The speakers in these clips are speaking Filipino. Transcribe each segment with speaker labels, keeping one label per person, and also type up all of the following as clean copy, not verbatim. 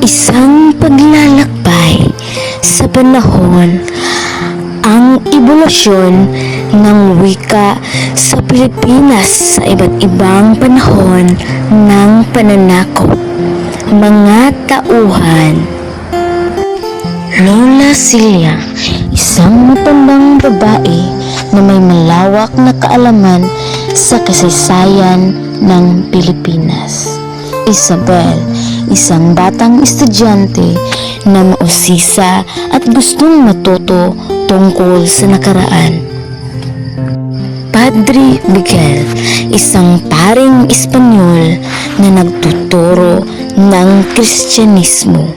Speaker 1: Isang paglalakbay sa panahon ang ebolusyon ng wika sa Pilipinas sa iba't ibang panahon ng pananakop. Mga tauhan. Lola Celia, isang matandang babae na may malawak na kaalaman sa kasaysayan ng Pilipinas. Isabel, isang batang estudyante na mausisa at gustong matuto tungkol sa nakaraan. Padre Miguel, isang paring Espanyol na nagtuturo ng Kristyanismo.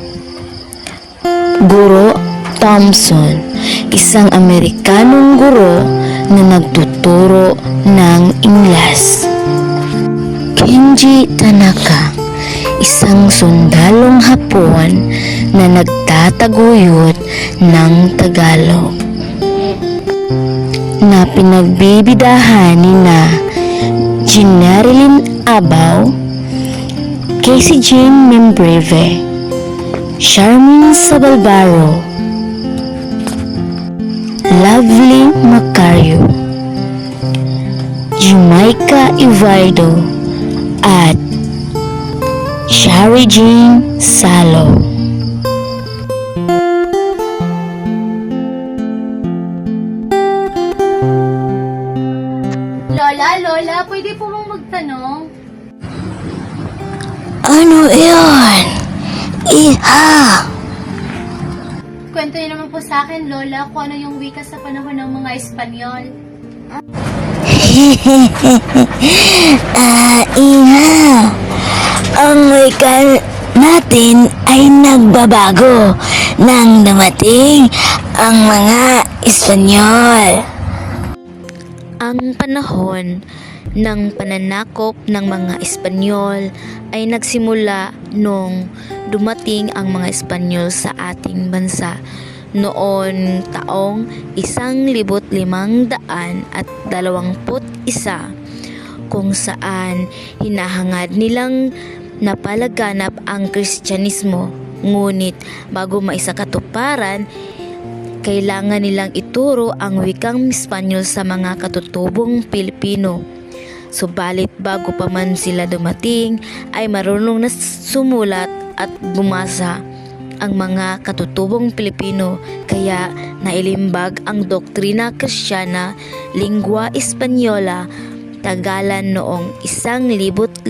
Speaker 1: Guro Thompson, isang Amerikanong guro na nagtuturo ng Ingles. Kenji Tanaka, isang sundalong Hapon na nagtataguyod ng Tagalog, na pinagbibidahan ni na Jenerilyn Abaw, Casey Jane Membreve, Charmin Sabalbaro, Lovely Macario, Jamaica Ivaldo, at Shari Jane Salo.
Speaker 2: Lola, pwede po mong magtanong?
Speaker 1: Ano iyon? Iha!
Speaker 2: Kwento niyo naman po sa akin, Lola, kung ano yung wika sa panahon ng mga Espanyol.
Speaker 1: Iha! Ang wika natin ay nagbabago nang dumating ang mga Espanyol. Ang panahon ng pananakop ng mga Espanyol ay nagsimula nung dumating ang mga Espanyol sa ating bansa noon taong 1521 kung saan hinahangad nilang napalaganap ang Kristyanismo. Ngunit bago maisakatuparan, kailangan nilang ituro ang wikang Espanyol sa mga katutubong Pilipino. Subalit bago pa man sila dumating ay marunong na sumulat at bumasa ang mga katutubong Pilipino, kaya nailimbag ang doktrina Kristiyana, Lingua Española, Tagalan noong 1573.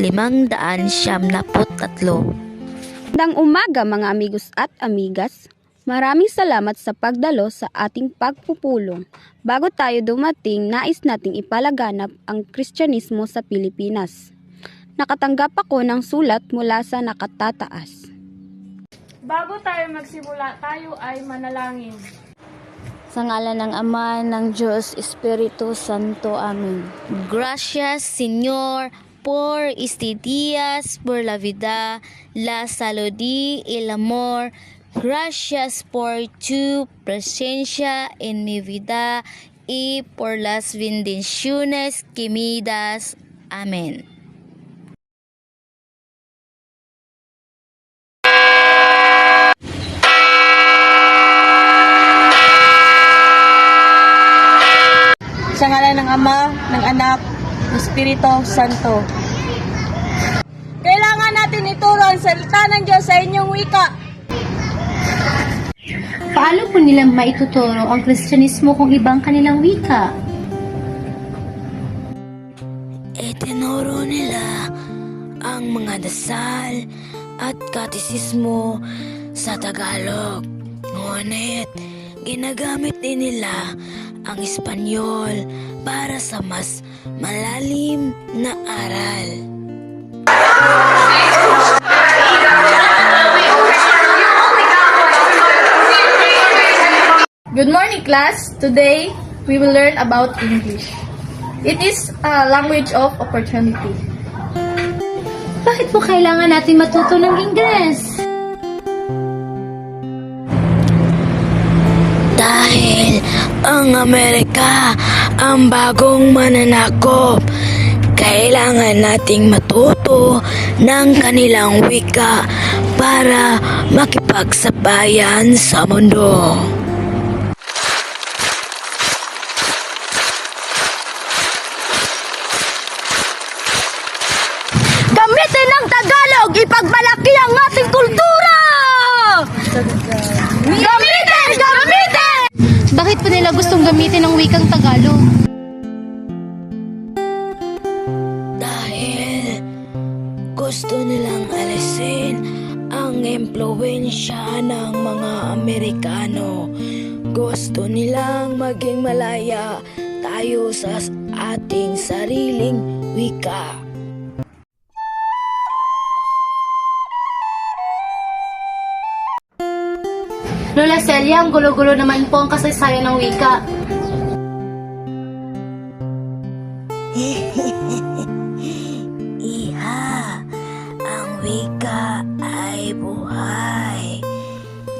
Speaker 3: Magandang umaga mga amigos at amigas. Maraming salamat sa pagdalo sa ating pagpupulong. Bago tayo dumating, nais nating ipalaganap ang Kristyanismo sa Pilipinas. Nakatanggap ako ng sulat mula sa nakatataas.
Speaker 4: Bago tayo magsimula, tayo ay manalangin.
Speaker 3: Sa ngalan ng Ama, ng Diyos, Espiritu Santo. Amen.
Speaker 1: Gracias, Señor, por este días, por la vida, la salud y el amor. Gracias por tu presencia en mi vida y por las bendiciones que me das. Amén.
Speaker 4: Sa ngalan ng Ama, ng Anak, ng Espiritu Santo. Kailangan natin ituro ang salita ng Diyos sa inyong wika.
Speaker 2: Paano po nila maituturo ang Kristyanismo kung ibang kanilang wika?
Speaker 1: Itinuro nila ang mga dasal at katisismo sa Tagalog. Ngunit, ginagamit din nila ang Espanyol para sa mas malalim na aral.
Speaker 4: Good morning, class. Today, we will learn about English. It is a language of opportunity.
Speaker 2: Bakit po kailangan natin matuto ng Ingles?
Speaker 1: Dahil ang Amerika ang bagong mananakop, kailangan nating matuto ng kanilang wika para makipagsabayan sa mundo.
Speaker 3: Gamitin ng Tagalog, ipagmalaki ang ating kultura! Gamitin! Gamitin!
Speaker 2: Bakit po nila gustong gamitin ang wikang Tagalog?
Speaker 1: Dahil gusto nilang alisin ang impluwensya ng mga Amerikano. Gusto nilang maging malaya tayo sa ating sariling wika.
Speaker 2: Lola Celia, ang gulo-gulo naman po ang kasaysayan ng wika.
Speaker 1: Iha, ang wika ay buhay.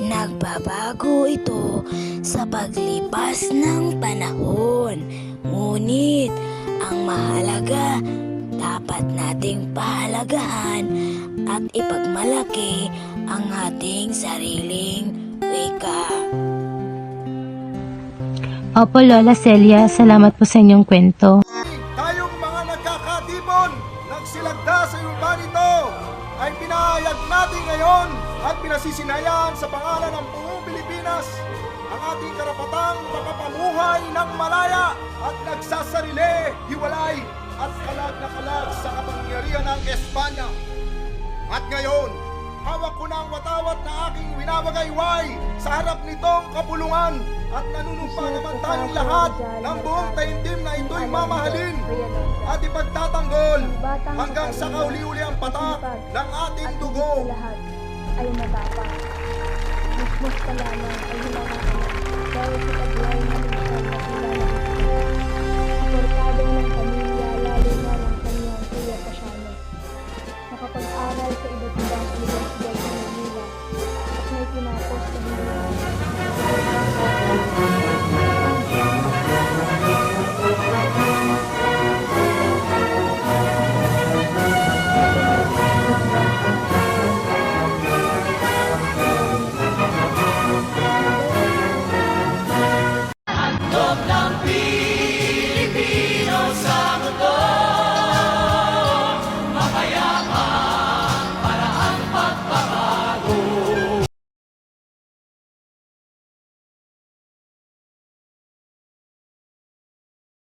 Speaker 1: Nagbabago ito sa paglipas ng panahon. Ngunit ang mahalaga, dapat nating pahalagahan at ipagmalaki ang ating sariling wika.
Speaker 2: Opo, Lola Celia, salamat po sa inyong kwento.
Speaker 5: Tayong mga nagkakatipon, nagsilagda sa lupa nito, ay pinahayag natin ngayon at pinasisinayan sa pangalan ng buong Pilipinas ang ating karapatang makapamuhay ng malaya at nagsasarili, hiwalay at kalag na kalag sa kapangyarihan ng Espanya. At ngayon, hawak ko na ang watawat na aking winawagayway sa harap nitong kapulungan at nanunumpa naman tayong lahat ng buong taimtim na ito'y mamahalin at ipagtatanggol hanggang sa kauli-uli ang patak ng ating dugo.
Speaker 3: ay matapang. Mas lamang ay hinanganak dahil sa taglay na minsan na kilala